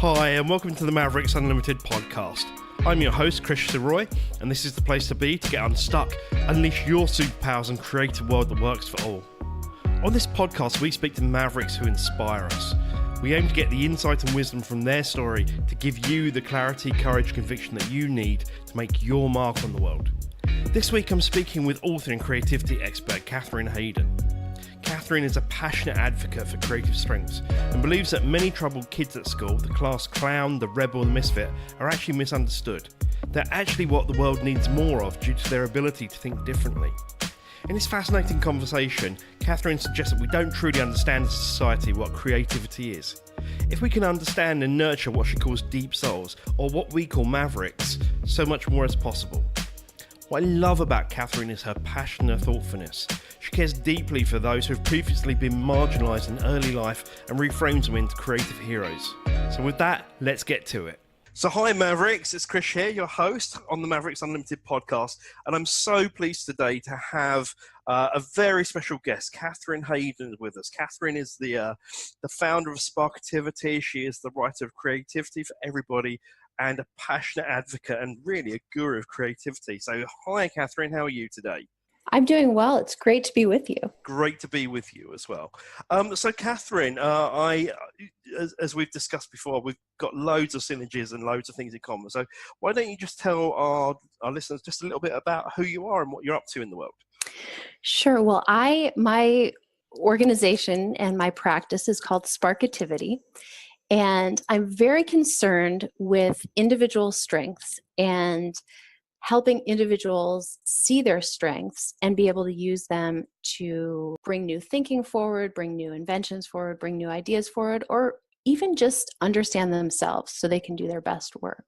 Hi, and welcome to the Mavericks Unlimited podcast. I'm your host, Chris Roy, and this is the place to be to get unstuck, unleash your superpowers, and create a world that works for all. On this podcast, we speak to Mavericks who inspire us. We aim to get the insight and wisdom from their story to give you the clarity, courage, conviction that you need to make your mark on the world. This week, I'm speaking with author and creativity expert Kathryn Haydon. Kathryn is a passionate advocate for creative strengths and believes that many troubled kids at school, the class clown, the rebel, the misfit, are actually misunderstood. They're actually what the world needs more of due to their ability to think differently. In this fascinating conversation, Kathryn suggests that we don't truly understand as a society what creativity is. If we can understand and nurture what she calls deep souls, or what we call mavericks, so much more is possible. What I love about Kathryn is her passion and thoughtfulness. She cares deeply for those who have previously been marginalised in early life and reframes them into creative heroes. So with that, let's get to it. So hi Mavericks, it's Chris here, your host on the Mavericks Unlimited podcast, and I'm so pleased today to have a very special guest, Kathryn Haydon, with us. Kathryn is the founder of Sparkativity. She is the writer of Creativity for Everybody and a passionate advocate and really a guru of creativity. So hi Kathryn, how are you today? I'm doing well. It's great to be with you. Great to be with you as well. So Kathryn, as we've discussed before, we've got loads of synergies and loads of things in common. So why don't you just tell our listeners just a little bit about who you are and what you're up to in the world? Sure. Well, my organization and my practice is called Sparkativity. And I'm very concerned with individual strengths and helping individuals see their strengths and be able to use them to bring new thinking forward, bring new inventions forward, bring new ideas forward, or even just understand themselves so they can do their best work.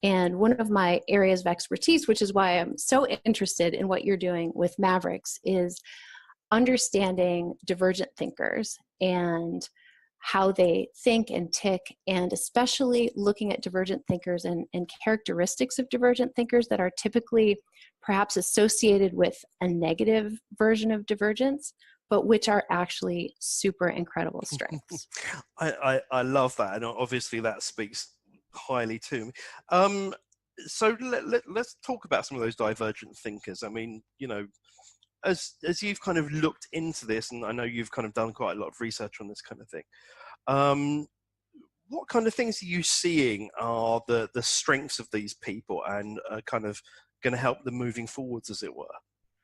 And one of my areas of expertise, which is why I'm so interested in what you're doing with Mavericks, is understanding divergent thinkers and how they think and tick, and especially looking at divergent thinkers and characteristics of divergent thinkers that are typically perhaps associated with a negative version of divergence, but which are actually super incredible strengths. I love that, and obviously that speaks highly to me. So let's talk about some of those divergent thinkers. I mean, you know, as you've kind of looked into this, and I know you've kind of done quite a lot of research on this kind of thing, what kind of things are you seeing are the strengths of these people and are kind of going to help them moving forwards, as it were?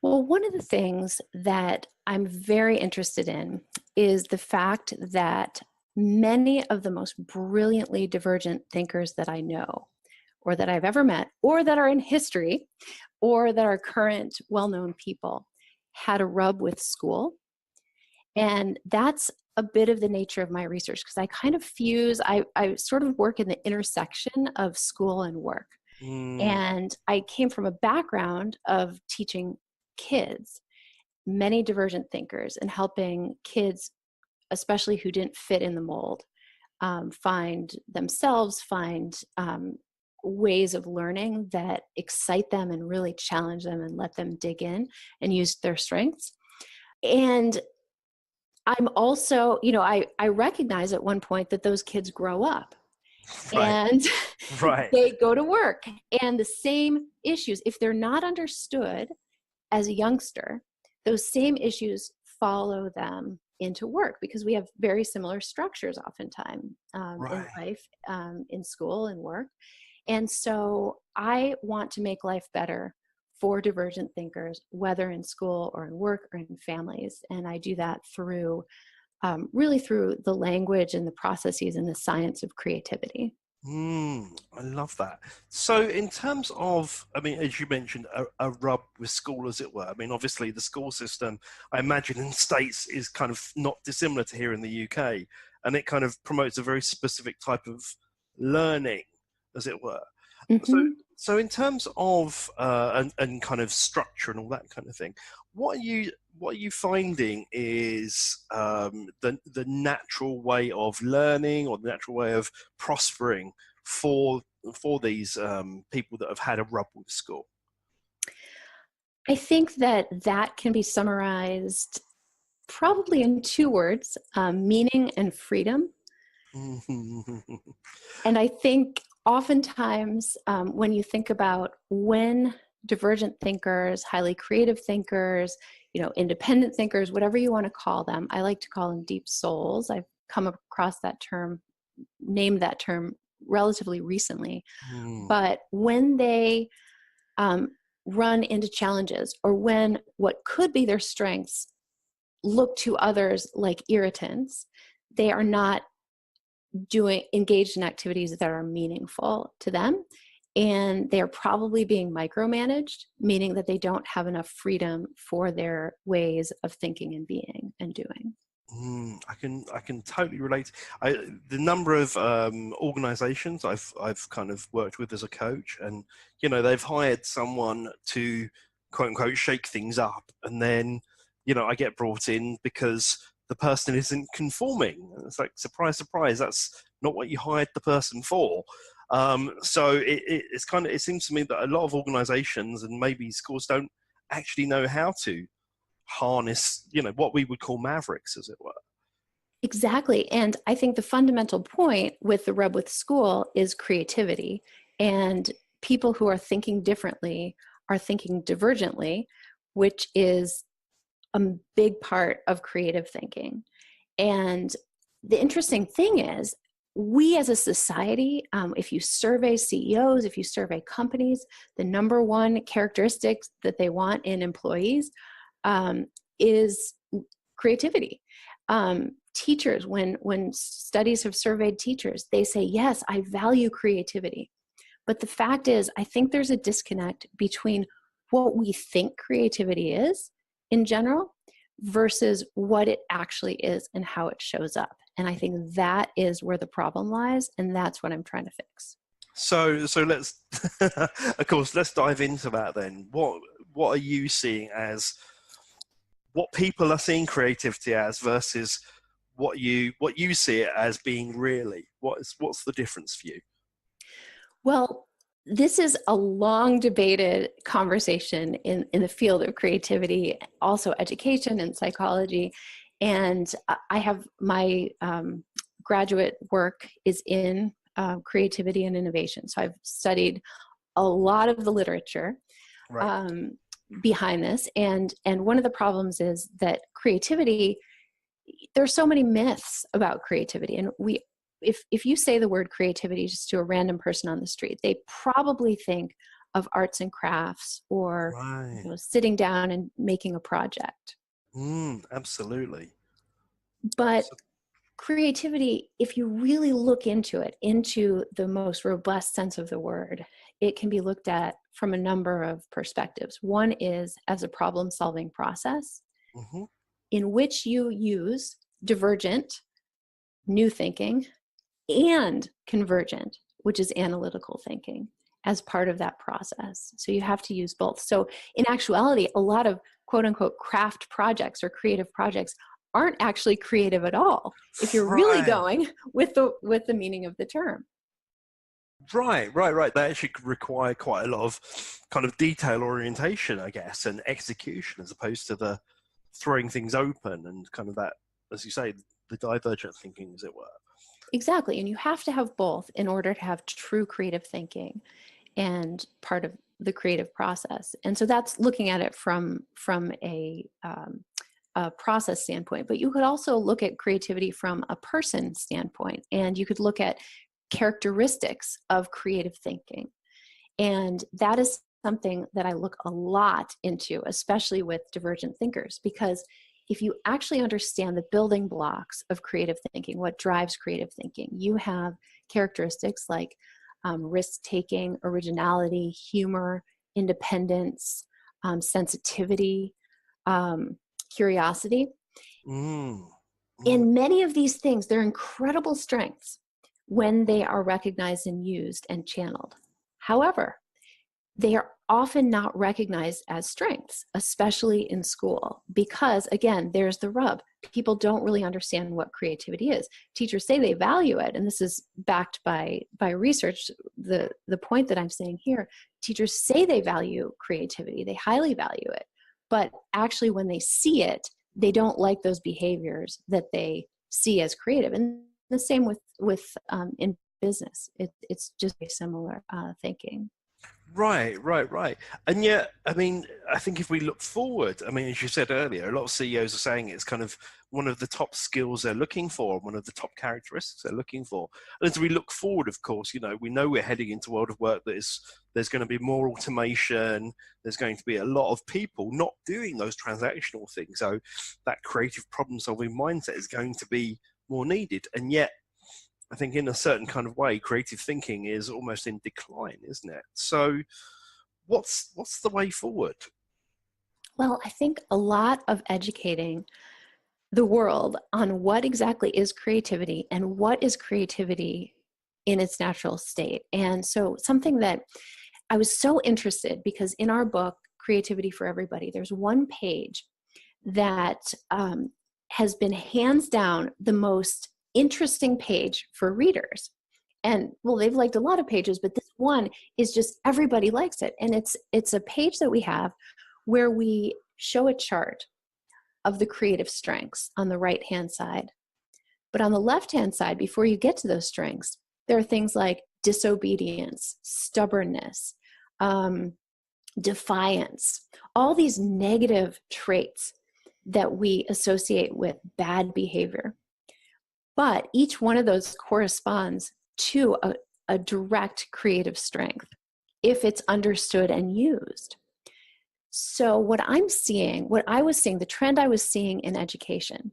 Well, one of the things that I'm very interested in is the fact that many of the most brilliantly divergent thinkers that I know, or that I've ever met, or that are in history, or that are current well-known people, had a rub with school. And that's a bit of the nature of my research, because I kind of I sort of work in the intersection of school and work. And I came from a background of teaching kids, many divergent thinkers, and helping kids, especially who didn't fit in the mold, find themselves, find ways of learning that excite them and really challenge them and let them dig in and use their strengths. And I'm also, I recognize at one point that those kids grow up and they go to work, and the same issues, if they're not understood as a youngster, those same issues follow them into work, because we have very similar structures oftentimes in life, in school and work. And so I want to make life better for divergent thinkers, whether in school or in work or in families. And I do that through, really through the language and the processes and the science of creativity. I love that. So in terms of, I mean, as you mentioned, a rub with school, as it were. I mean, obviously the school system, I imagine in the States, is kind of not dissimilar to here in the UK. And it kind of promotes a very specific type of learning, as it were. Mm-hmm. So in terms of and kind of structure and all that kind of thing, what are you finding is the natural way of learning, or the natural way of prospering for these people that have had a rub with school? I think that can be summarized probably in two words, meaning and freedom. And I think oftentimes when you think about when divergent thinkers, highly creative thinkers, independent thinkers, whatever you want to call them, I like to call them deep souls. I've come across that term, named that term relatively recently. But when they run into challenges, or when what could be their strengths look to others like irritants, they are not engaged in activities that are meaningful to them, and they're probably being micromanaged, meaning that they don't have enough freedom for their ways of thinking and being and doing. I can totally relate. The number of organizations I've kind of worked with as a coach, and they've hired someone to quote unquote shake things up, and then I get brought in because the person isn't conforming. It's like, surprise, surprise, that's not what you hired the person for. So it seems to me that a lot of organizations and maybe schools don't actually know how to harness, what we would call mavericks, as it were. Exactly. And I think the fundamental point with the rub with school is creativity. And people who are thinking differently are thinking divergently, which is a big part of creative thinking. And the interesting thing is, we as a society, if you survey CEOs, if you survey companies, the number one characteristics that they want in employees is creativity. Teachers, when studies have surveyed teachers, they say, yes, I value creativity. But the fact is, I think there's a disconnect between what we think creativity is in general versus what it actually is and how it shows up. And I think that is where the problem lies, and that's what I'm trying to fix. So let's, of course, let's dive into that then. What are you seeing as what people are seeing creativity as versus what you see it as being really? What's the difference for you? Well, this is a long debated conversation in the field of creativity, also education and psychology. And I have my graduate work is in creativity and innovation. So I've studied a lot of the literature behind this. And one of the problems is that creativity, there's so many myths about creativity. And if you say the word creativity just to a random person on the street, they probably think of arts and crafts or sitting down and making a project. Absolutely. But creativity, if you really look into it, into the most robust sense of the word, it can be looked at from a number of perspectives. One is as a problem-solving process in which you use divergent, new thinking, and convergent, which is analytical thinking, as part of that process. So you have to use both. So in actuality, a lot of quote unquote craft projects or creative projects aren't actually creative at all, if you're really going with the meaning of the term. Right. They actually require quite a lot of kind of detail orientation, I guess, and execution, as opposed to the throwing things open and kind of that, as you say, the divergent thinking, as it were. Exactly. And you have to have both in order to have true creative thinking and part of the creative process. And so that's looking at it from a process standpoint. But you could also look at creativity from a person standpoint, and you could look at characteristics of creative thinking. And that is something that I look a lot into, especially with divergent thinkers, because if you actually understand the building blocks of creative thinking, what drives creative thinking, you have characteristics like risk-taking, originality, humor, independence, sensitivity, curiosity. In many of these things, they're incredible strengths when they are recognized and used and channeled. However, they are often not recognized as strengths, especially in school, because again, there's the rub. People don't really understand what creativity is. Teachers say they value it, and this is backed by research. The point that I'm saying here, teachers say they value creativity, they highly value it, but actually when they see it, they don't like those behaviors that they see as creative. And the same with in business. It's just a similar thinking. Right. And yet, I mean, I think if we look forward, I mean, as you said earlier, a lot of CEOs are saying it's kind of one of the top skills they're looking for, one of the top characteristics they're looking for. And as we look forward, of course, we know we're heading into a world of work there's going to be more automation. There's going to be a lot of people not doing those transactional things. So that creative problem solving mindset is going to be more needed. And yet, I think in a certain kind of way, creative thinking is almost in decline, isn't it? So what's the way forward? Well, I think a lot of educating the world on what exactly is creativity and what is creativity in its natural state. And so something that I was so interested, because in our book, Creativity for Everybody, there's one page that has been hands down the most interesting page for readers. And well, they've liked a lot of pages, but this one is just, everybody likes it. And it's a page that we have where we show a chart of the creative strengths on the right-hand side. But on the left-hand side, before you get to those strengths, there are things like disobedience, stubbornness, defiance, all these negative traits that we associate with bad behavior. But each one of those corresponds to a direct creative strength if it's understood and used. So what I was seeing, the trend I was seeing in education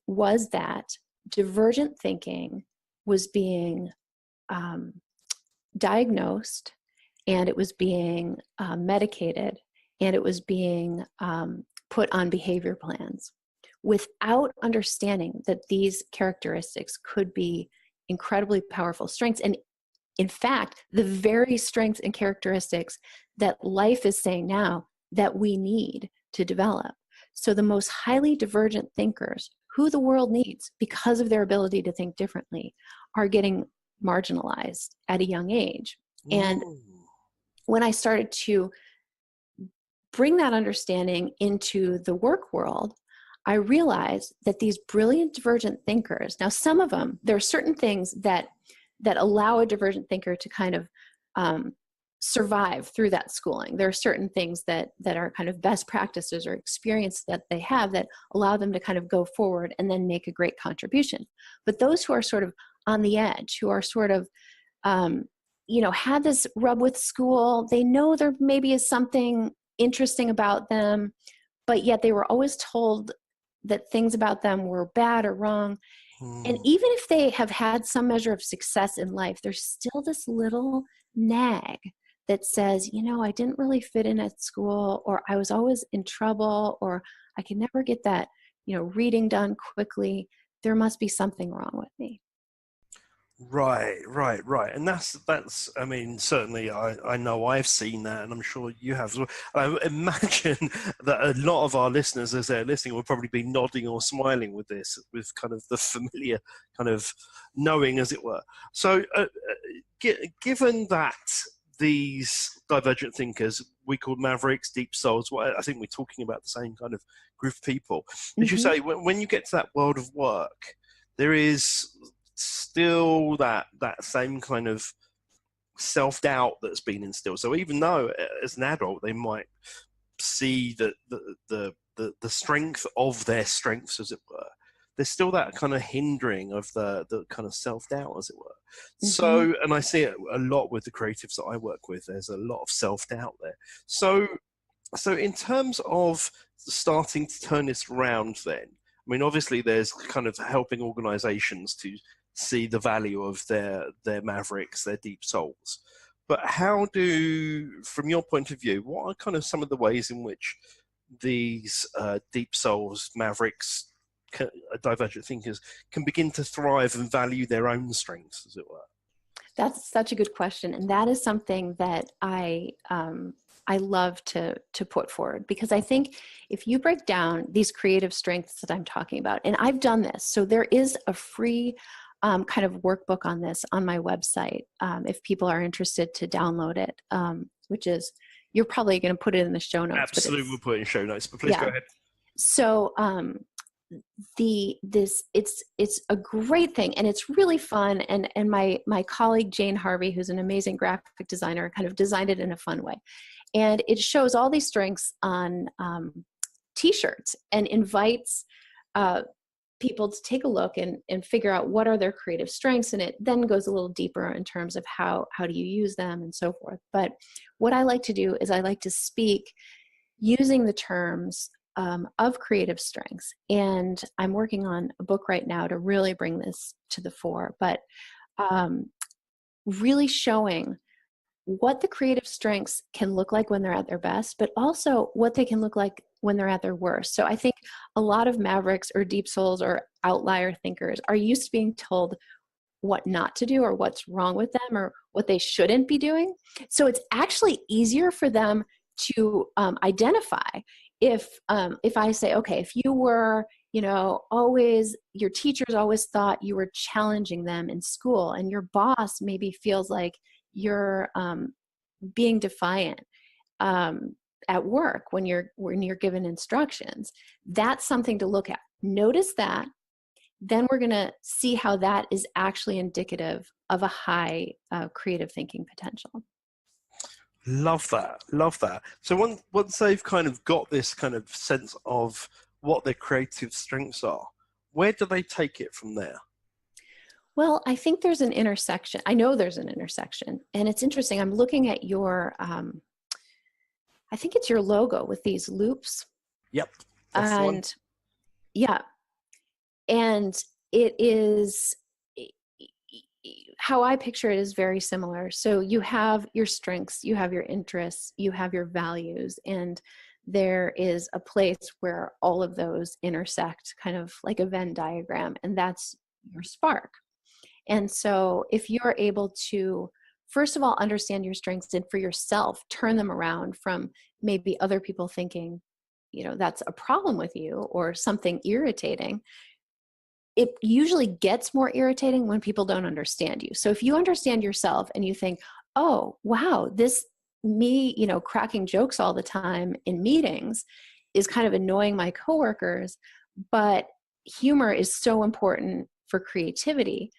was that divergent thinking was being diagnosed, and it was being medicated, and it was being put on behavior plans without understanding that these characteristics could be incredibly powerful strengths. And in fact, the very strengths and characteristics that life is saying now that we need to develop. So the most highly divergent thinkers, who the world needs because of their ability to think differently, are getting marginalized at a young age. And when I started to bring that understanding into the work world, I realized that these brilliant divergent thinkers, now some of them, there are certain things that allow a divergent thinker to kind of survive through that schooling. There are certain things that are kind of best practices or experience that they have that allow them to kind of go forward and then make a great contribution. But those who are sort of on the edge, who are sort of, had this rub with school, they know there maybe is something interesting about them, but yet they were always told that things about them were bad or wrong. And even if they have had some measure of success in life, there's still this little nag that says, I didn't really fit in at school, or I was always in trouble, or I could never get that, reading done quickly. There must be something wrong with me. Right. And that's, I mean, certainly I know I've seen that, and I'm sure you have as well. I imagine that a lot of our listeners, as they're listening, will probably be nodding or smiling with this, with kind of the familiar kind of knowing, as it were. So given that these divergent thinkers, we call Mavericks, deep souls, I think we're talking about the same kind of group of people. As you say, when you get to that world of work, there is still that same kind of self-doubt that's been instilled. So even though as an adult they might see that the strength of their strengths, as it were, there's still that kind of hindering of the kind of self-doubt, as it were. So, and I see it a lot with the creatives that I work with, there's a lot of self-doubt there. So in terms of starting to turn this around then, I mean, obviously there's kind of helping organizations to see the value of their mavericks, their deep souls. But how do, from your point of view, what are kind of some of the ways in which these deep souls, mavericks, divergent thinkers can begin to thrive and value their own strengths, as it were? That's such a good question. And that is something that I love to put forward, because I think if you break down these creative strengths that I'm talking about, and I've done this, so there is a free kind of workbook on this on my website, if people are interested to download it, which is, you're probably going to put it in the show notes. Absolutely, we'll put it in show notes, but please go ahead. So it's a great thing, and it's really fun. And my colleague Jane Harvey, who's an amazing graphic designer, kind of designed it in a fun way. And it shows all these strengths on t-shirts and invites people to take a look and figure out what are their creative strengths. And it then goes a little deeper in terms of how do you use them and so forth. But what I like to do is I like to speak using the terms of creative strengths. And I'm working on a book right now to really bring this to the fore, but really showing what the creative strengths can look like when they're at their best, but also what they can look like when they're at their worst. So I think a lot of mavericks or deep souls or outlier thinkers are used to being told what not to do or what's wrong with them or what they shouldn't be doing. So it's actually easier for them to identify if I say, okay, if you were, always, your teachers always thought you were challenging them in school, and your boss maybe feels like you're being defiant at work when you're given instructions. That's something to look at. Notice that. Then we're going to see how that is actually indicative of a high creative thinking potential. Love that. Love that. So once they've kind of got this kind of sense of what their creative strengths are, where do they take it from there? Well, I think there's an intersection. I know there's an intersection. And it's interesting. I'm looking at your, I think it's your logo with these loops. Yep. That's the one. Yeah. And it is, how I picture it is very similar. So you have your strengths, you have your interests, you have your values, and there is a place where all of those intersect, kind of like a Venn diagram, and that's your spark. And so if you're able to, first of all, understand your strengths and for yourself, turn them around from maybe other people thinking, that's a problem with you or something irritating. It usually gets more irritating when people don't understand you. So if you understand yourself and you think, oh, wow, me, cracking jokes all the time in meetings is kind of annoying my coworkers, but humor is so important for creativity.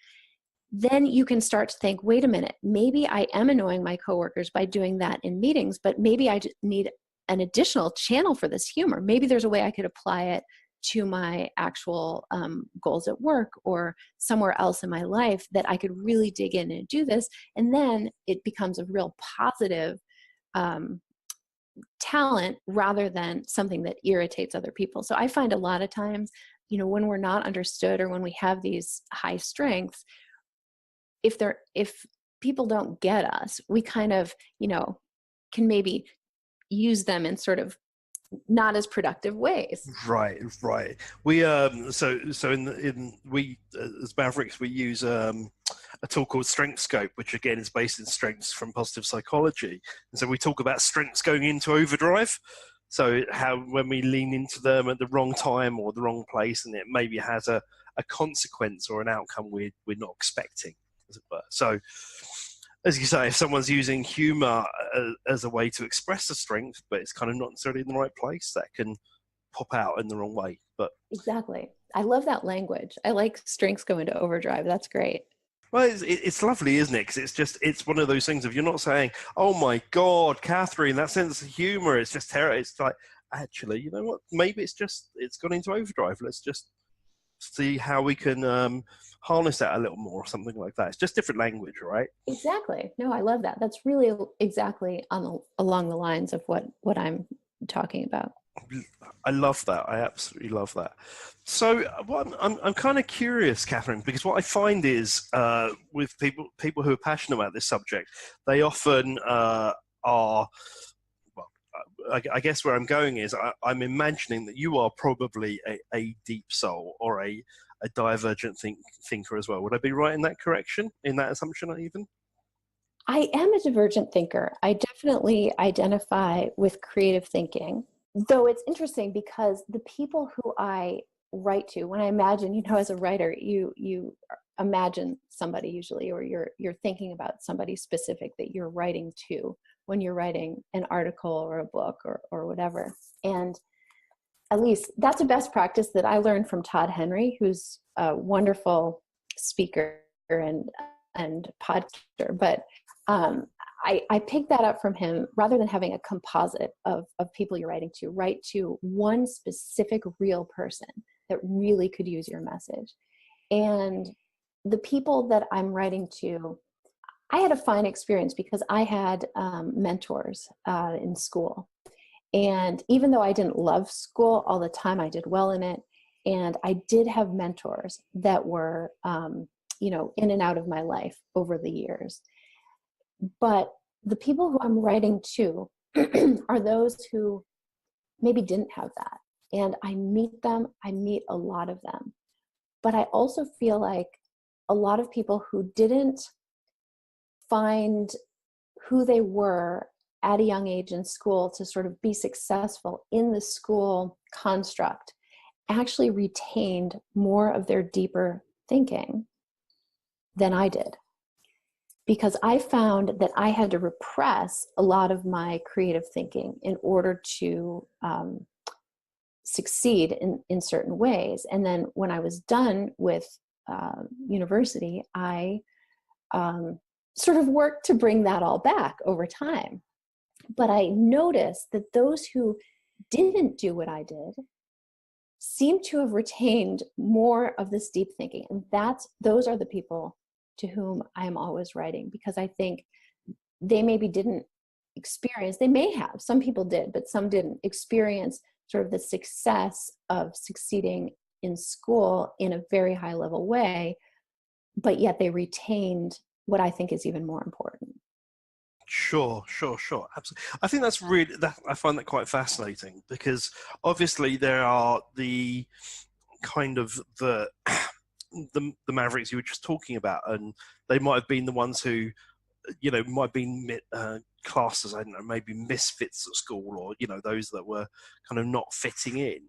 Then you can start to think, wait a minute, maybe I am annoying my coworkers by doing that in meetings, but maybe I need an additional channel for this humor. Maybe there's a way I could apply it to my actual goals at work or somewhere else in my life that I could really dig in and do this. And then it becomes a real positive talent rather than something that irritates other people. So I find a lot of times, when we're not understood or when we have these high strengths, if people don't get us, we kind of, can maybe use them in sort of not as productive ways. Right. We so we as Mavericks, we use a tool called Strength Scope, which again is based in strengths from positive psychology. And so we talk about strengths going into overdrive. So how when we lean into them at the wrong time or the wrong place, and it maybe has a consequence or an outcome we're not expecting, as it were. So, as you say, if someone's using humor as a way to express a strength, but it's kind of not necessarily in the right place, that can pop out in the wrong way. But exactly, I love that language. I like strengths go into overdrive. That's great. Well, it's lovely, isn't it? Because it's one of those things. If you're not saying, "Oh my God, Kathryn, that sense of humor, it's just terrible." It's like, actually, you know what? Maybe it's gone into overdrive. Let's just see how we can harness that a little more, or something like that. It's just different language, right? Exactly. No, I love that. That's really exactly along the lines of what I'm talking about. I love that. I absolutely love that. So, I'm kind of curious, Kathryn, because what I find is with people who are passionate about this subject, they often are. Well, I guess where I'm going is I'm imagining that you are probably a deep soul or a divergent thinker as well. Would I be right in that correction, in that assumption even? I am a divergent thinker. I definitely identify with creative thinking, though it's interesting because the people who I write to, when I imagine, as a writer, you imagine somebody usually, or you're thinking about somebody specific that you're writing to when you're writing an article or a book or whatever. And at least that's a best practice that I learned from Todd Henry, who's a wonderful speaker and podcaster. But I picked that up from him. Rather than having a composite of people you're writing to, write to one specific real person that really could use your message. And the people that I'm writing to, I had a fine experience because I had mentors in school. And even though I didn't love school all the time, I did well in it. And I did have mentors that were, in and out of my life over the years. But the people who I'm writing to are those who maybe didn't have that. And I meet a lot of them. But I also feel like a lot of people who didn't find who they were at a young age in school to sort of be successful in the school construct actually retained more of their deeper thinking than I did. Because I found that I had to repress a lot of my creative thinking in order to succeed in certain ways. And then when I was done with university, I sort of worked to bring that all back over time. But I noticed that those who didn't do what I did seemed to have retained more of this deep thinking. And those are the people to whom I'm always writing, because I think they maybe didn't experience, they may have, some people did, but some didn't experience sort of the success of succeeding in school in a very high level way, but yet they retained what I think is even more important. Sure. Absolutely. I think that's really, I find that quite fascinating, because obviously there are the kind of the Mavericks you were just talking about, and they might have been the ones who, might have been classed as, I don't know, maybe misfits at school, or, those that were kind of not fitting in.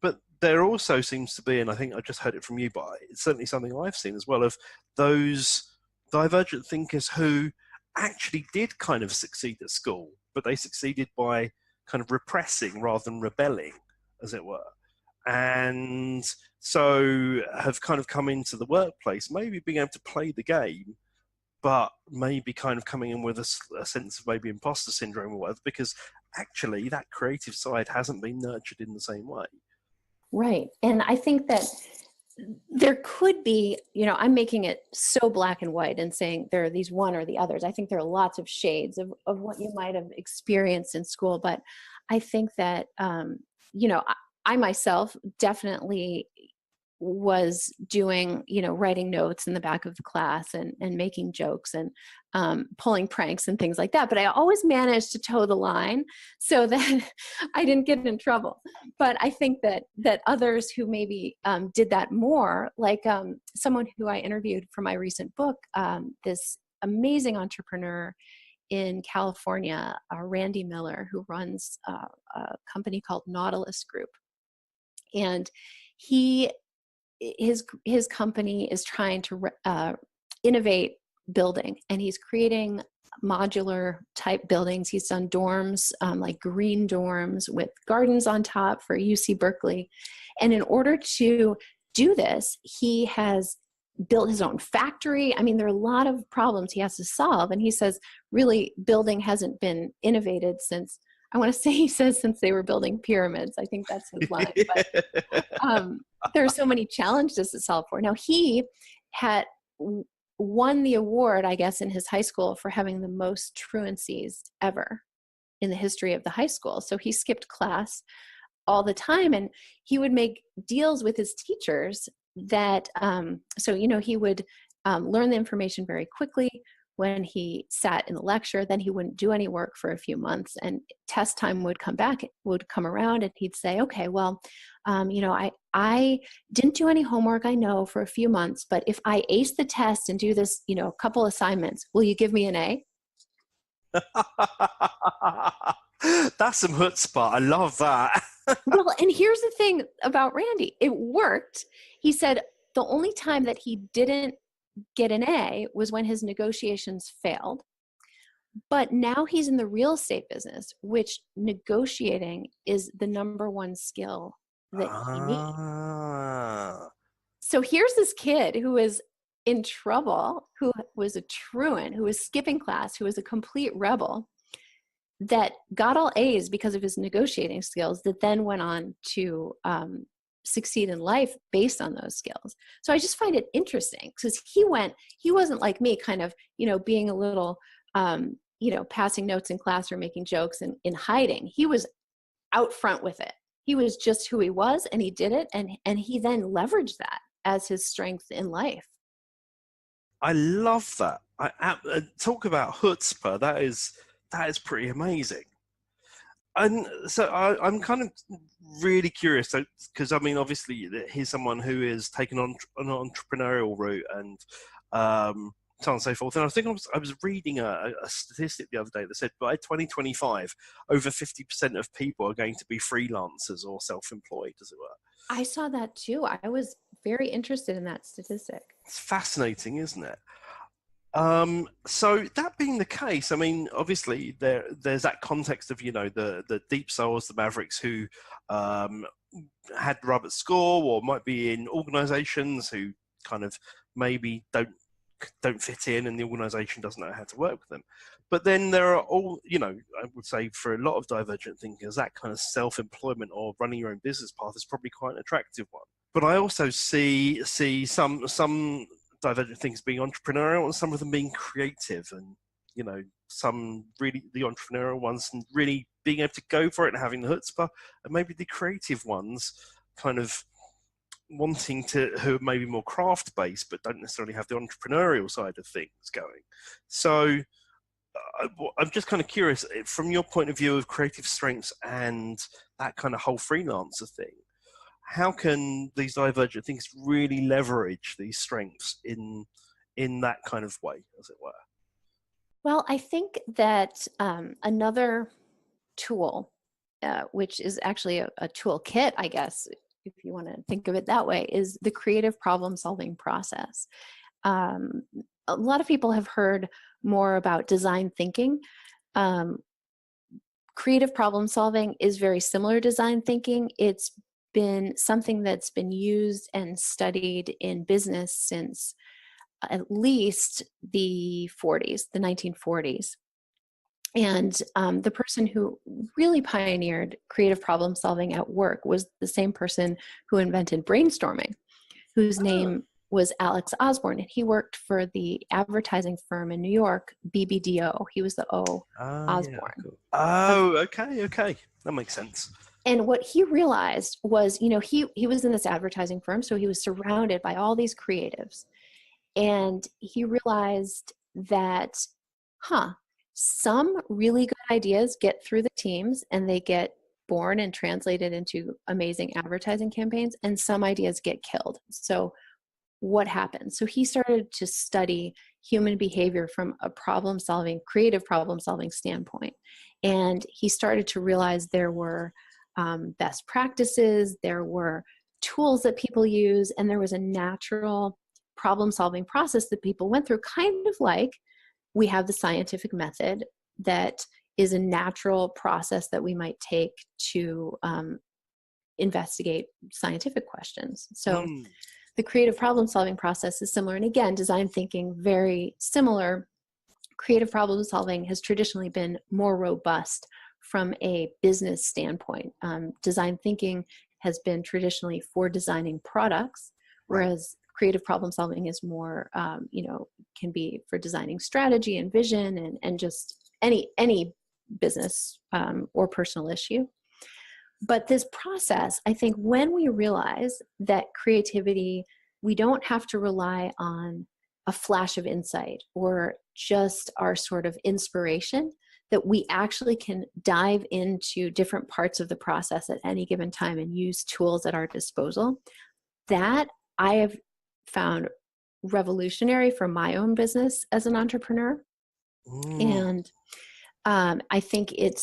But there also seems to be, and I think I just heard it from you, but it's certainly something I've seen as well, of those divergent thinkers who actually did kind of succeed at school, but they succeeded by kind of repressing rather than rebelling, as it were. And so have kind of come into the workplace, maybe being able to play the game, but maybe kind of coming in with a sense of maybe imposter syndrome or whatever, because actually that creative side hasn't been nurtured in the same way. Right. And I think that there could be, I'm making it so black and white and saying there are these one or the others. I think there are lots of shades of what you might have experienced in school. But I think that, I myself definitely was doing, writing notes in the back of the class and making jokes and pulling pranks and things like that. But I always managed to toe the line so that I didn't get in trouble. But I think that others who maybe did that more, like someone who I interviewed for my recent book, this amazing entrepreneur in California, Randy Miller, who runs a company called Nautilus Group. And his company is trying to innovate building, and he's creating modular type buildings. He's done dorms, like green dorms with gardens on top for UC Berkeley. And in order to do this, he has built his own factory. I mean, there are a lot of problems he has to solve. And he says, really, building hasn't been innovated since, I want to say he says, since they were building pyramids. I think that's his line. But there are so many challenges to solve for. Now, he had won the award, I guess, in his high school for having the most truancies ever in the history of the high school. So he skipped class all the time, and he would make deals with his teachers that, he would learn the information very quickly when he sat in the lecture. Then he wouldn't do any work for a few months, and test time would come around, and he'd say, okay, well, I didn't do any homework, I know, for a few months, but if I ace the test and do this, a couple assignments, will you give me an A? That's some chutzpah. I love that. Well, and here's the thing about Randy. It worked. He said the only time that he didn't get an A was when his negotiations failed. But now he's in the real estate business, which negotiating is the number one skill that he needs. Ah, So here's this kid who is in trouble, who was a truant, who was skipping class, who was a complete rebel, that got all A's because of his negotiating skills, that then went on to succeed in life based on those skills. So I just find it interesting because he wasn't like me, kind of, being a little, passing notes in class or making jokes and in hiding. He was out front with it. He was just who he was, and he did it. And he then leveraged that as his strength in life. I love that. Talk about chutzpah. That is pretty amazing. And so I'm kind of really curious, because I mean, obviously, here's someone who is taken on an entrepreneurial route and so on and so forth. And I think I was reading a statistic the other day that said by 2025, over 50% of people are going to be freelancers or self-employed, as it were. I saw that too. I was very interested in that statistic. It's fascinating, isn't it? So that being the case, I mean, obviously there's that context of, the deep souls, the Mavericks who had rub at school or might be in organizations who kind of maybe don't fit in and the organization doesn't know how to work with them. But then there are all, I would say for a lot of divergent thinkers, that kind of self-employment or running your own business path is probably quite an attractive one. But I also see some divergent things being entrepreneurial and some of them being creative, and some really the entrepreneurial ones and really being able to go for it and having the chutzpah, and maybe the creative ones kind of wanting to, who are maybe more craft based but don't necessarily have the entrepreneurial side of things going. So I'm just kind of curious, from your point of view of creative strengths and that kind of whole freelancer thing, how can these divergent things really leverage these strengths in that kind of way, as it were? Well, I think that another tool, which is actually a toolkit, I guess, if you want to think of it that way, is the creative problem-solving process. A lot of people have heard more about design thinking. Creative problem-solving is very similar to design thinking. It's been something that's been used and studied in business since at least the 1940s. And the person who really pioneered creative problem solving at work was the same person who invented brainstorming, whose name was Alex Osborne. And he worked for the advertising firm in New York, BBDO. He was the Osborne. Yeah, cool. Oh, okay. That makes sense. And what he realized was, he was in this advertising firm, so he was surrounded by all these creatives. And he realized that, some really good ideas get through the teams and they get born and translated into amazing advertising campaigns, and some ideas get killed. So what happens? So he started to study human behavior from a creative problem-solving standpoint. And he started to realize there were best practices, there were tools that people use, and there was a natural problem-solving process that people went through, kind of like we have the scientific method that is a natural process that we might take to investigate scientific questions. So the creative problem-solving process is similar. And again, design thinking, very similar. Creative problem-solving has traditionally been more robust from a business standpoint. Design thinking has been traditionally for designing products, whereas creative problem solving is more, can be for designing strategy and vision and just any business or personal issue. But this process, I think, when we realize that creativity, we don't have to rely on a flash of insight or just our sort of inspiration, that we actually can dive into different parts of the process at any given time and use tools at our disposal, that I have found revolutionary for my own business as an entrepreneur. And I think it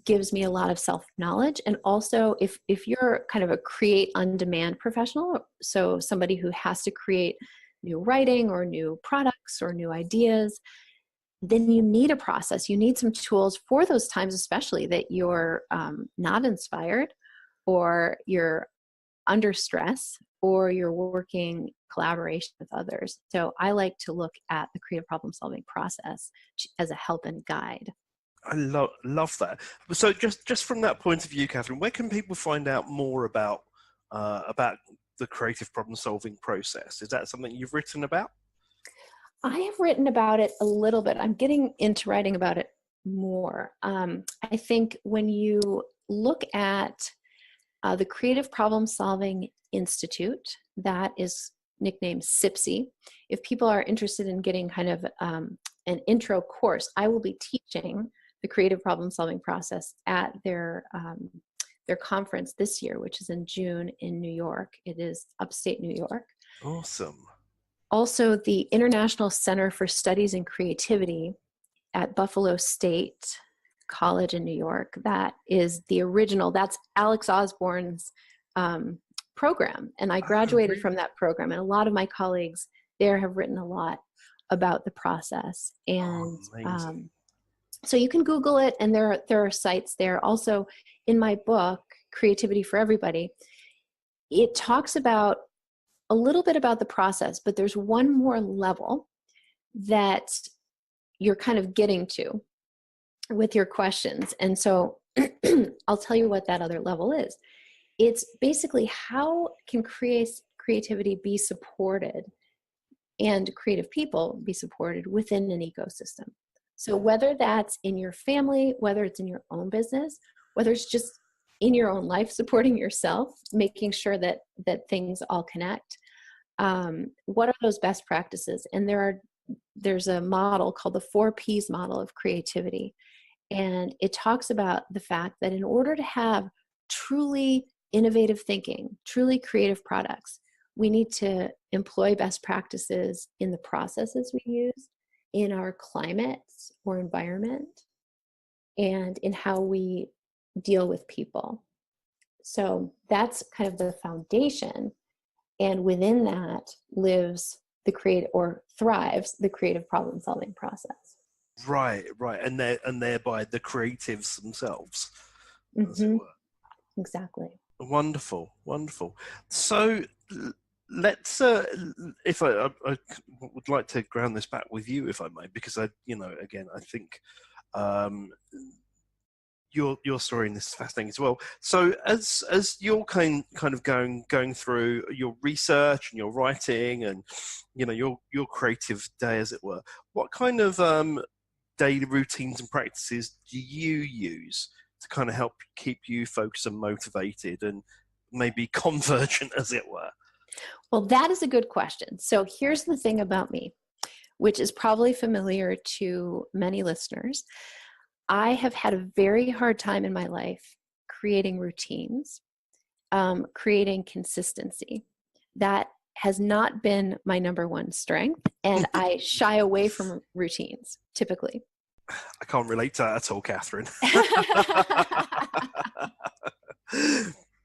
gives me a lot of self-knowledge. And also, if you're kind of a create on-demand professional, so somebody who has to create new writing or new products or new ideas, then you need a process. You need some tools for those times, especially that you're not inspired, or you're under stress, or you're working collaboration with others. So I like to look at the creative problem solving process as a help and guide. I love that. So just from that point of view, Kathryn, where can people find out more about the creative problem solving process? Is that something you've written about? I have written about it a little bit. I'm getting into writing about it more. I think when you look at the Creative Problem Solving Institute, that is nicknamed SIPSI. If people are interested in getting kind of an intro course, I will be teaching the creative problem solving process at their conference this year, which is in June in New York. It is upstate New York. Awesome. Also, the International Center for Studies in Creativity at Buffalo State College in New York. That is the original, that's Alex Osborne's program. And I graduated from that program. And a lot of my colleagues there have written a lot about the process. And so you can Google it, and there are sites there. Also, in my book, Creativity for Everybody, it talks about a little bit about the process, but there's one more level that you're kind of getting to with your questions. And so I'll tell you what that other level is. It's basically, how can creativity be supported and creative people be supported within an ecosystem? So whether that's in your family, whether it's in your own business, whether it's just in your own life, supporting yourself, making sure that things all connect. What are those best practices? And there's a model called the 4 Ps model of creativity. And it talks about the fact that in order to have truly innovative thinking, truly creative products, we need to employ best practices in the processes we use, in our climate or environment, and in how we deal with people. So that's kind of the foundation. And within that lives thrives the creative problem solving process. Right. And thereby the creatives themselves. Mm-hmm. Exactly. Wonderful. So let's if I would like to ground this back with you, if I may, because I think your story in this is fascinating as well. So as you're kind of going through your research and your writing and your creative day, as it were, what kind of daily routines and practices do you use to kind of help keep you focused and motivated and maybe convergent, as it were? Well, that is a good question. So here's the thing about me, which is probably familiar to many listeners. I have had a very hard time in my life creating routines, creating consistency. That has not been my number one strength, and I shy away from routines, typically. I can't relate to that at all, Kathryn.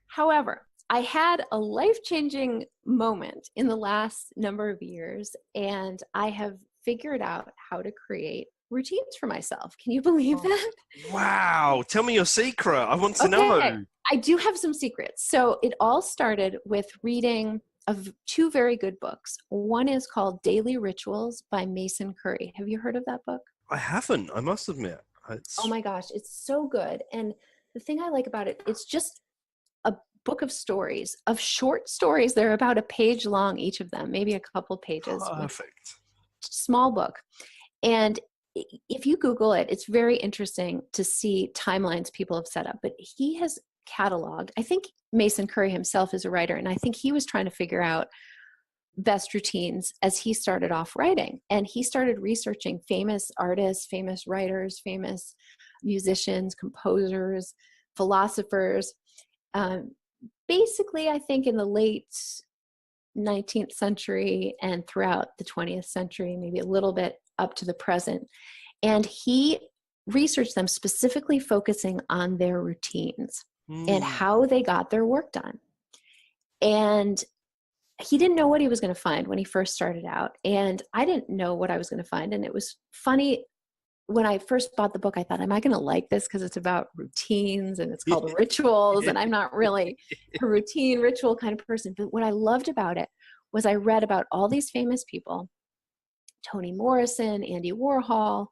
However, I had a life-changing moment in the last number of years, and I have figured out how to create routines for myself. Can you believe that? Wow. Tell me your secret. I want to know. I do have some secrets. So it all started with reading of 2 very good books. One is called Daily Rituals by Mason Curry. Have you heard of that book? I haven't, I must admit. Oh my gosh, it's so good. And the thing I like about it, it's just a book of stories, of short stories. They're about a page long, each of them, maybe a couple pages. Perfect. Small book. And if you Google it, it's very interesting to see timelines people have set up. But he has cataloged, I think Mason Curry himself is a writer, and I think he was trying to figure out best routines as he started off writing. And he started researching famous artists, famous writers, famous musicians, composers, philosophers. Basically, I think in the late 19th century and throughout the 20th century, maybe a little bit up to the present. And he researched them, specifically focusing on their routines and how they got their work done. And he didn't know what he was going to find when he first started out. And I didn't know what I was going to find. And it was funny when I first bought the book, I thought, am I going to like this? Because it's about routines and it's called rituals. And I'm not really a routine ritual kind of person. But what I loved about it was I read about all these famous people, Toni Morrison, Andy Warhol,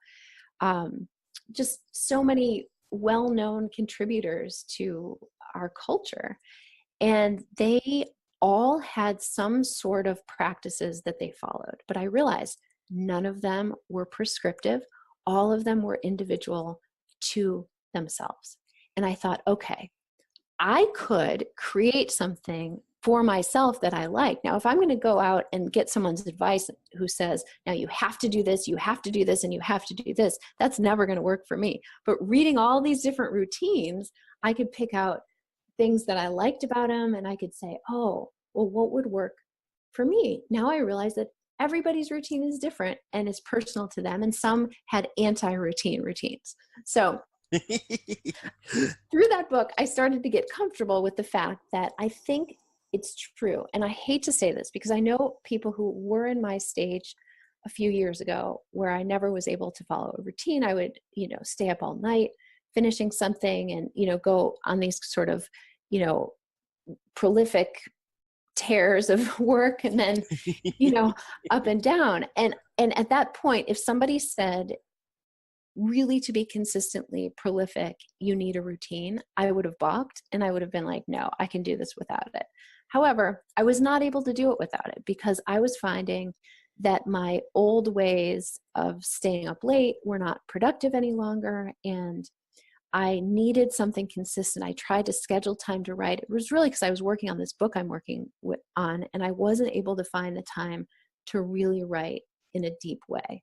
just so many well-known contributors to our culture. And they all had some sort of practices that they followed. But I realized none of them were prescriptive. All of them were individual to themselves. And I thought, okay, I could create something for myself that I like. Now, if I'm going to go out and get someone's advice who says, now you have to do this, you have to do this, and you have to do this, that's never going to work for me. But reading all these different routines, I could pick out things that I liked about them, and I could say, oh, well, what would work for me? Now I realize that everybody's routine is different and is personal to them, and some had anti-routine routines. So through that book, I started to get comfortable with the fact that I think it's true. And I hate to say this because I know people who were in my stage a few years ago where I never was able to follow a routine. I would, stay up all night finishing something and, go on these sort of, prolific tears of work and then, up and down. And at that point, if somebody said, really to be consistently prolific, you need a routine, I would have balked and I would have been like, no, I can do this without it. However, I was not able to do it without it because I was finding that my old ways of staying up late were not productive any longer. And I needed something consistent. I tried to schedule time to write. It was really because I was working on this book I'm working on, and I wasn't able to find the time to really write in a deep way.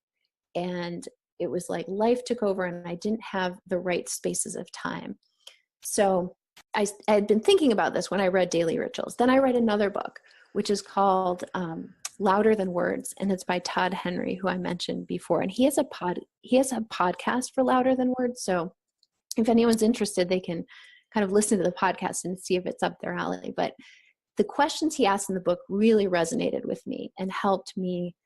And it was like life took over and I didn't have the right spaces of time. So I had been thinking about this when I read Daily Rituals. Then I read another book, which is called Louder Than Words, and it's by Todd Henry, who I mentioned before. And he has a podcast for Louder Than Words. So if anyone's interested, they can kind of listen to the podcast and see if it's up their alley. But the questions he asked in the book really resonated with me and helped me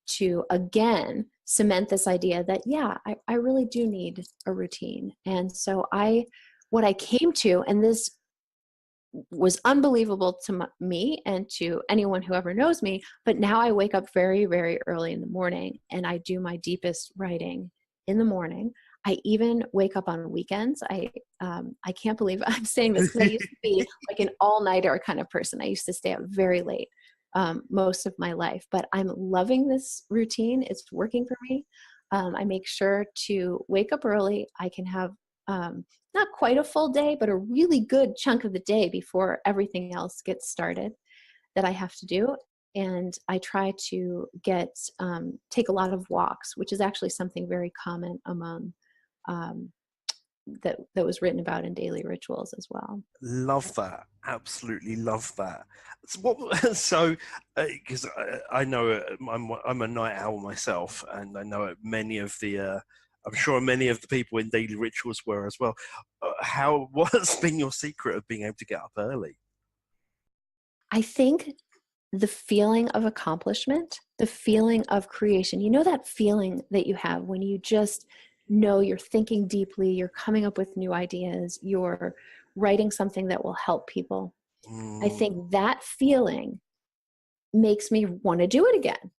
to, again, cement this idea that, yeah, I really do need a routine. And so what I came to, and this was unbelievable to me and to anyone who ever knows me, but now I wake up very, very early in the morning and I do my deepest writing in the morning. I even wake up on weekends. I can't believe I'm saying this because I used to be like an all-nighter kind of person. I used to stay up very late most of my life, but I'm loving this routine. It's working for me. I make sure to wake up early. I can have not quite a full day, but a really good chunk of the day before everything else gets started that I have to do. And I try to take a lot of walks, which is actually something very common among that was written about in Daily Rituals as well. Love that. Absolutely love that. So because I know I'm a night owl myself, and I know many of the I'm sure many of the people in Daily Rituals were as well. What's been your secret of being able to get up early? I think the feeling of accomplishment, the feeling of creation, that feeling that you have when you just know you're thinking deeply, you're coming up with new ideas, you're writing something that will help people. I think that feeling makes me want to do it again.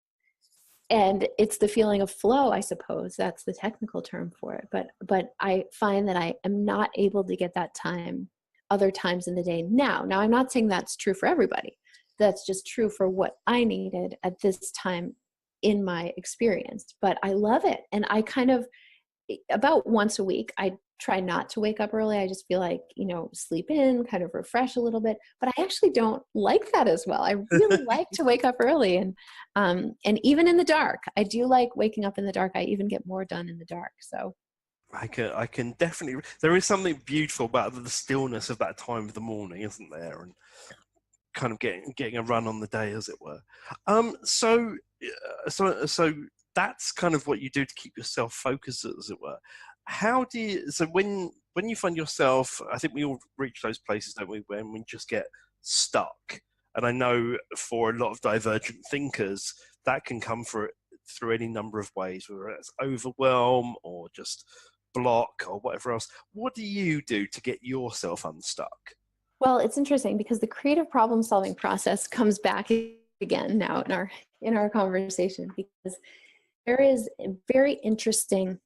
And it's the feeling of flow, I suppose. That's the technical term for it. But I find that I am not able to get that time other times in the day now. Now, I'm not saying that's true for everybody. That's just true for what I needed at this time in my experience. But I love it. And I kind of, about once a week, I try not to wake up early. I just feel like, sleep in, kind of refresh a little bit, but I actually don't like that as well. I really like to wake up early and even in the dark, I do like waking up in the dark. I even get more done in the dark. So I can definitely, there is something beautiful about the stillness of that time of the morning, isn't there? And kind of getting a run on the day, as it were. So that's kind of what you do to keep yourself focused, as it were. So when you find yourself, I think we all reach those places, don't we, when we just get stuck. And I know for a lot of divergent thinkers, that can come through any number of ways, whether it's overwhelm or just block or whatever else. What do you do to get yourself unstuck? Well, it's interesting because the creative problem solving process comes back again now in our conversation, because there is a very interesting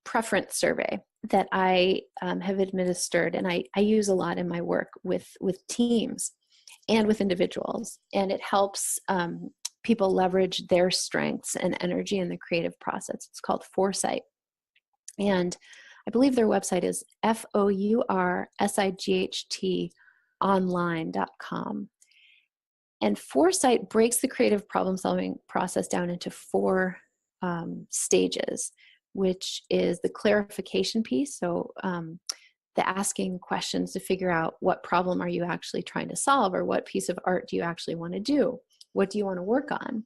preference survey that I have administered, and I use a lot in my work with teams and with individuals, and it helps people leverage their strengths and energy in the creative process. It's called Foresight, and I believe their website is FOURSIGHT online.com. And Foresight breaks the creative problem solving process down into 4 stages, which is the clarification piece. So the asking questions to figure out what problem are you actually trying to solve, or what piece of art do you actually want to do? What do you want to work on?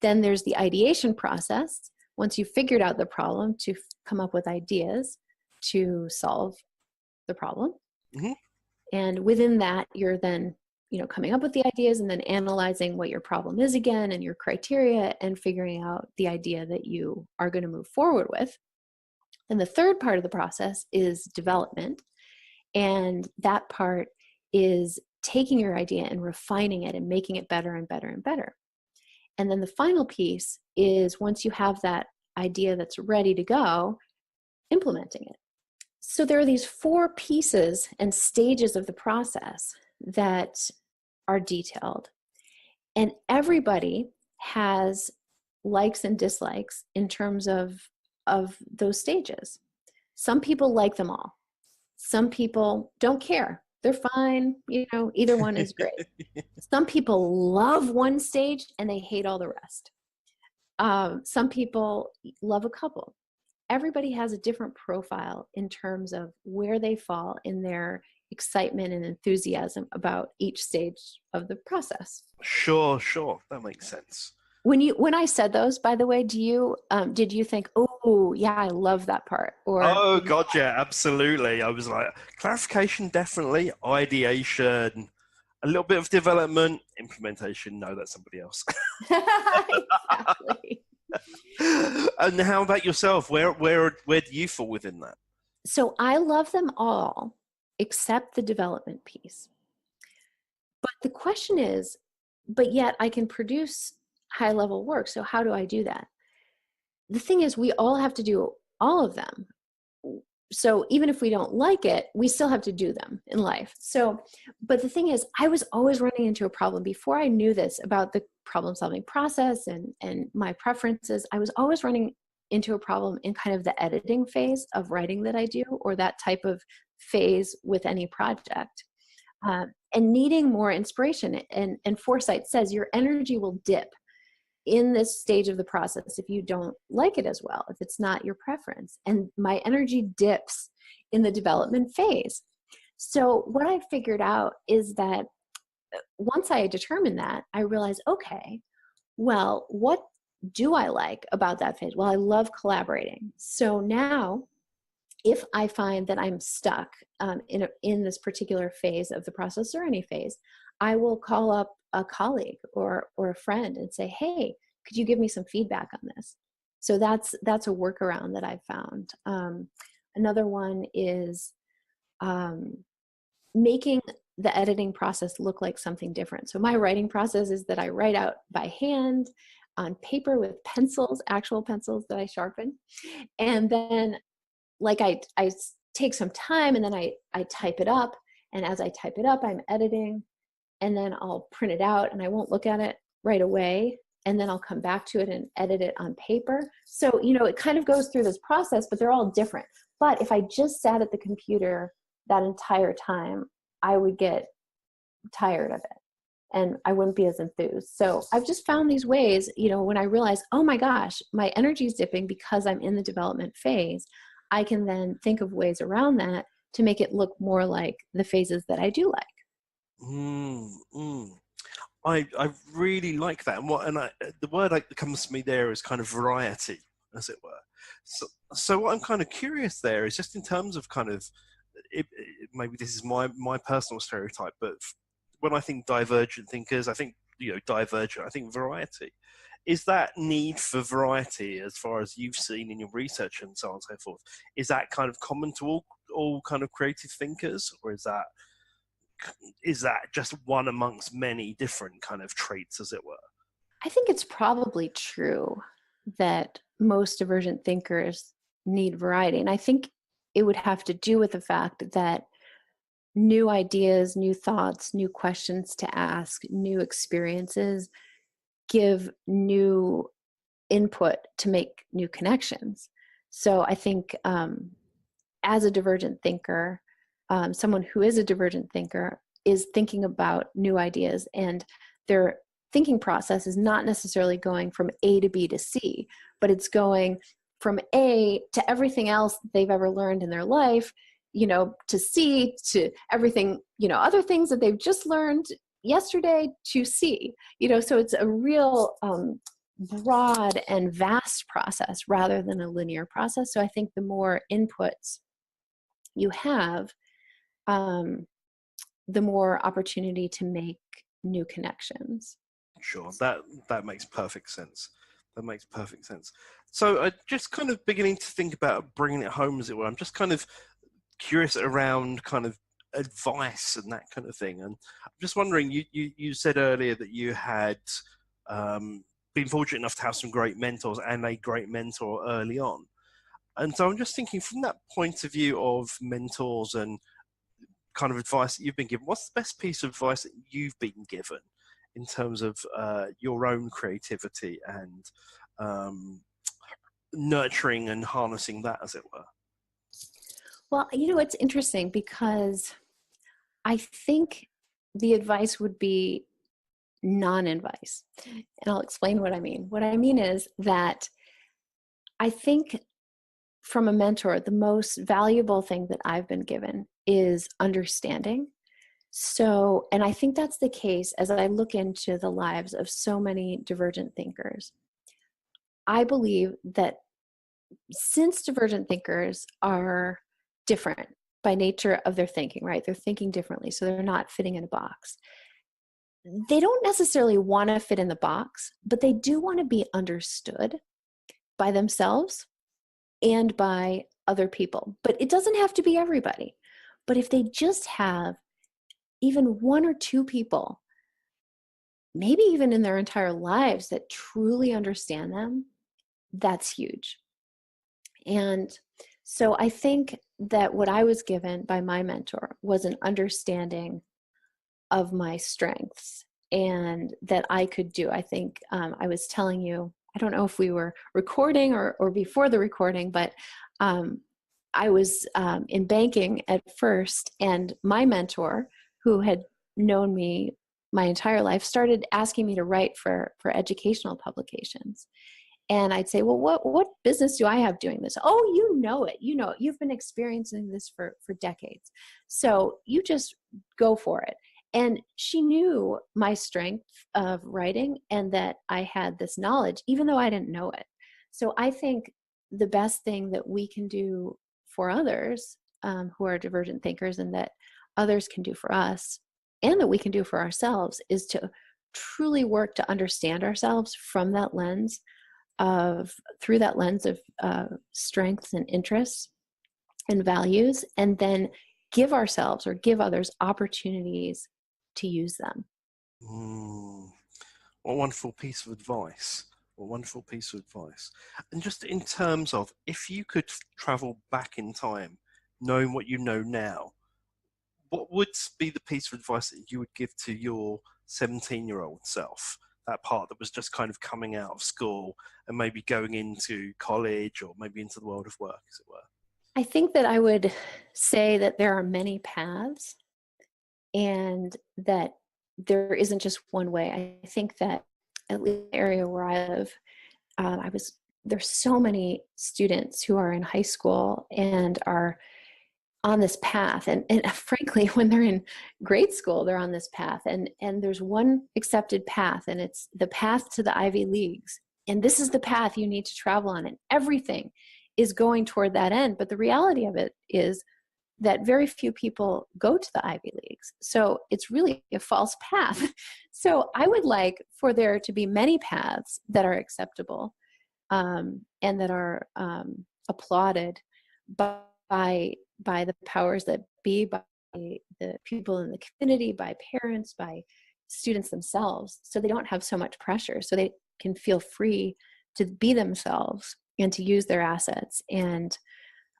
Then there's the ideation process. Once you've figured out the problem, to come up with ideas to solve the problem. Mm-hmm. And within that, you're then coming up with the ideas and then analyzing what your problem is again and your criteria, and figuring out the idea that you are going to move forward with. And the third part of the process is development. And that part is taking your idea and refining it and making it better and better and better. And then the final piece is, once you have that idea that's ready to go, implementing it. So there are these 4 pieces and stages of the process that are detailed. And everybody has likes and dislikes in terms of those stages. Some people like them all. Some people don't care. They're fine. Either one is great. Some people love one stage and they hate all the rest. Some people love a couple. Everybody has a different profile in terms of where they fall in their excitement and enthusiasm about each stage of the process. Sure. That makes sense. When I said those, by the way, did you think, oh yeah, I love that part? Or oh god, yeah, absolutely. I was like, clarification, definitely. Ideation, a little bit of development. Implementation, no, that's somebody else. Exactly. And how about yourself? Where do you fall within that? So I love them all except the development piece. But the question is, but yet I can produce high level work. So how do I do that? The thing is, we all have to do all of them. So even if we don't like it, we still have to do them in life. So, but the thing is, I was always running into a problem before I knew this about the problem solving process and my preferences. I was always running into a problem in kind of the editing phase of writing that I do, or that type of phase with any project, and needing more inspiration. And Foresight says your energy will dip in this stage of the process if you don't like it as well, if it's not your preference. And my energy dips in the development phase. So what I figured out is that once I determined that, I realized, okay, well, what do I like about that phase? Well, I love collaborating. So now, if I find that I'm stuck in this particular phase of the process, or any phase, I will call up a colleague or a friend and say, hey, could you give me some feedback on this? So that's a workaround that I've found. Another one is making the editing process look like something different. So my writing process is that I write out by hand on paper with pencils, actual pencils that I sharpen. And then I take some time, and then I type it up. And as I type it up, I'm editing, and then I'll print it out, and I won't look at it right away. And then I'll come back to it and edit it on paper. So, it kind of goes through this process, but they're all different. But if I just sat at the computer that entire time, I would get tired of it and I wouldn't be as enthused. So I've just found these ways, when I realize, oh my gosh, my energy is dipping because I'm in the development phase, I can then think of ways around that to make it look more like the phases that I do like. I really like that, and the word that comes to me there is kind of variety, as it were. So what I'm kind of curious there is just in terms of kind of maybe this is my personal stereotype, but when I think divergent thinkers, I think divergent. I think variety. is that need for variety, as far as you've seen in your research and so on and so forth, is that kind of common to all kind of creative thinkers, or is that just one amongst many different kind of traits, as it were? I think it's probably true that most divergent thinkers need variety. And I think it would have to do with the fact that new ideas, new thoughts, new questions to ask, new experiences give new input to make new connections. So I think as a divergent thinker, someone who is a divergent thinker is thinking about new ideas, and their thinking process is not necessarily going from A to B to C, but it's going from A to everything else they've ever learned in their life, to C, to everything, other things that they've just learned yesterday to C, so it's a real broad and vast process rather than a linear process. So I think the more inputs you have, the more opportunity to make new connections. Sure, that makes perfect sense. That makes perfect sense. So just kind of beginning to think about bringing it home, as it were. I'm just kind of curious around kind of advice and that kind of thing. And I'm just wondering, you said earlier that you had been fortunate enough to have some great mentors and a great mentor early on. And so I'm just thinking, from that point of view of mentors and kind of advice that you've been given, what's the best piece of advice that you've been given in terms of your own creativity and nurturing and harnessing that, as it were? Well, it's interesting because I think the advice would be non-advice. And I'll explain what I mean. What I mean is that I think from a mentor, the most valuable thing that I've been given is understanding. So, and I think that's the case as I look into the lives of so many divergent thinkers. I believe that since divergent thinkers are different by nature of their thinking, right? They're thinking differently, so they're not fitting in a box. They don't necessarily want to fit in the box, but they do want to be understood by themselves and by other people. But it doesn't have to be everybody. But if they just have even one or two people, maybe even in their entire lives, that truly understand them, that's huge. And so I think that what I was given by my mentor was an understanding of my strengths and that I could do. I think I was telling you, I don't know if we were recording or before the recording, but I was in banking at first, and my mentor, who had known me my entire life, started asking me to write for educational publications. And I'd say, well, what business do I have doing this? Oh, you know it. You've been experiencing this for decades. So you just go for it. And she knew my strength of writing and that I had this knowledge, even though I didn't know it. So I think the best thing that we can do for others who are divergent thinkers, and that others can do for us, and that we can do for ourselves, is to truly work to understand ourselves through that lens of strengths and interests and values, and then give ourselves or give others opportunities to use them. What a wonderful piece of advice. What a wonderful piece of advice. And just in terms of, if you could travel back in time, knowing what you know now, what would be the piece of advice that you would give to your 17-year-old self? That part that was just kind of coming out of school and maybe going into college or maybe into the world of work, as it were. I think that I would say that there are many paths and that there isn't just one way. I think that at least in the area where I live, there's so many students who are in high school and are on this path. And frankly, when they're in grade school, they're on this path. And there's one accepted path, and it's the path to the Ivy Leagues. And this is the path you need to travel on. And everything is going toward that end. But the reality of it is that very few people go to the Ivy Leagues. So it's really a false path. So I would like for there to be many paths that are acceptable and that are applauded by the powers that be, by the people in the community, by parents, by students themselves, so they don't have so much pressure, so they can feel free to be themselves and to use their assets. And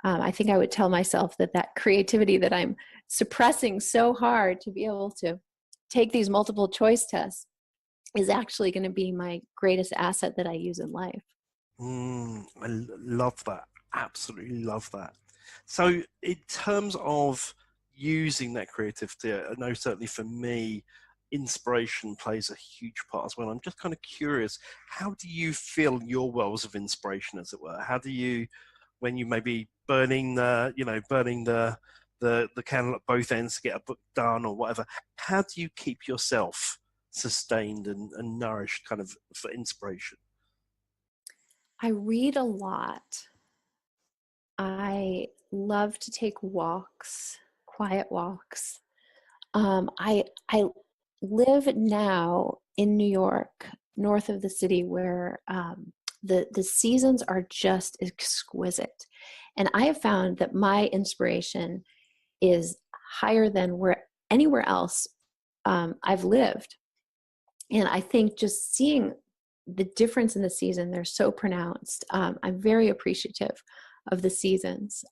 I think I would tell myself that creativity that I'm suppressing so hard to be able to take these multiple choice tests is actually going to be my greatest asset that I use in life. I love that. Absolutely love that. So in terms of using that creativity, I know certainly for me, inspiration plays a huge part as well. I'm just kind of curious, how do you fill your wells of inspiration, as it were? How do you, when you may be burning the candle at both ends to get a book done or whatever, how do you keep yourself sustained and nourished kind of for inspiration? I read a lot. I love to take walks, quiet walks. I live now in New York, north of the city, where the seasons are just exquisite. And I have found that my inspiration is higher than anywhere else I've lived. And I think just seeing the difference in the season, they're so pronounced. I'm very appreciative of the seasons.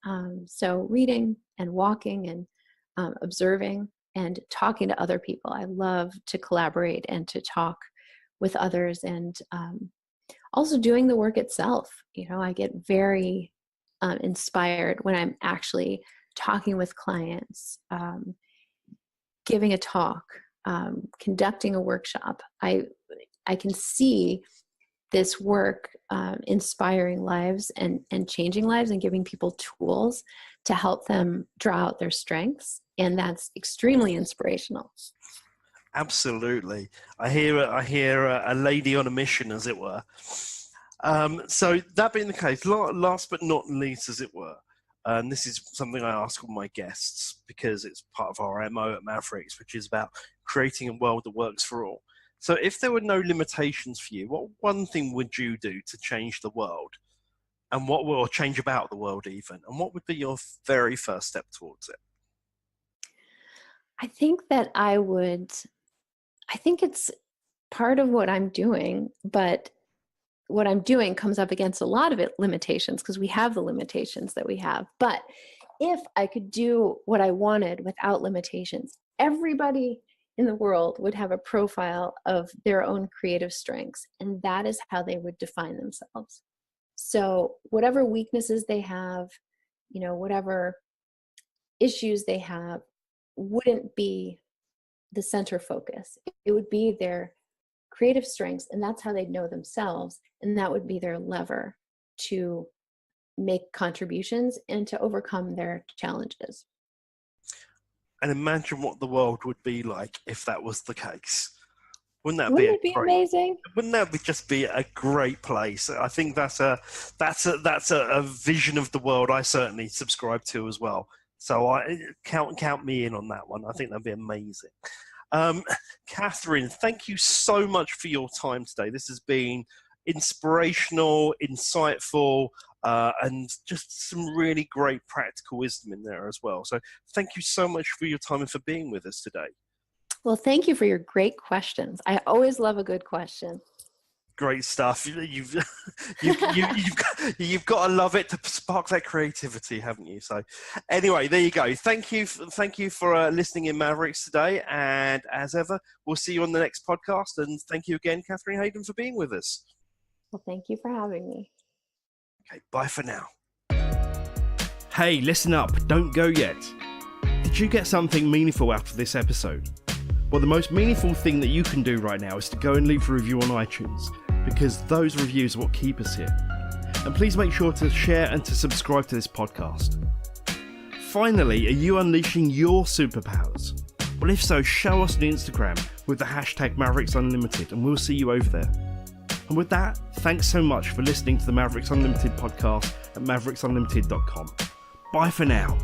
So reading and walking and observing and talking to other people. I love to collaborate and to talk with others, and also doing the work itself. I get very inspired when I'm actually talking with clients, giving a talk, conducting a workshop. I can see this work inspiring lives and changing lives and giving people tools to help them draw out their strengths. And that's extremely inspirational. Absolutely. I hear a lady on a mission, as it were. So that being the case, last but not least, as it were, and this is something I ask all my guests because it's part of our MO at Mavericks, which is about creating a world that works for all. So if there were no limitations for you, what one thing would you do to change the world? And what will change about the world even? And what would be your very first step towards it? I think it's part of what I'm doing, but what I'm doing comes up against a lot of limitations because we have the limitations that we have. But if I could do what I wanted without limitations, everybody in the world would have a profile of their own creative strengths, and that is how they would define themselves. So whatever weaknesses they have, whatever issues they have, wouldn't be the center focus. It would be their creative strengths, and that's how they'd know themselves, and that would be their lever to make contributions and to overcome their challenges. And imagine what the world would be like if that was the case. Wouldn't it be amazing? Wouldn't that just be a great place? I think that's a vision of the world I certainly subscribe to as well. So I count me in on that one. I think that'd be amazing. Kathryn, thank you so much for your time today. This has been inspirational, insightful, and just some really great practical wisdom in there as well. So thank you so much for your time and for being with us today. Well, thank you for your great questions. I always love a good question. Great stuff. You've got to love it to spark that creativity, haven't you? So anyway, there you go. Thank you for listening in Mavericks today. And as ever, we'll see you on the next podcast. And thank you again, Kathryn Haydon, for being with us. Well, thank you for having me. Okay, bye for now. Hey, listen up. Don't go yet. Did you get something meaningful out of this episode? Well, the most meaningful thing that you can do right now is to go and leave a review on iTunes, because those reviews are what keep us here. And please make sure to share and to subscribe to this podcast. Finally, are you unleashing your superpowers? Well, if so, show us on Instagram with the hashtag Mavericks Unlimited, and we'll see you over there. And with that, thanks so much for listening to the Mavericks Unlimited podcast at mavericsunlimited.com. Bye for now.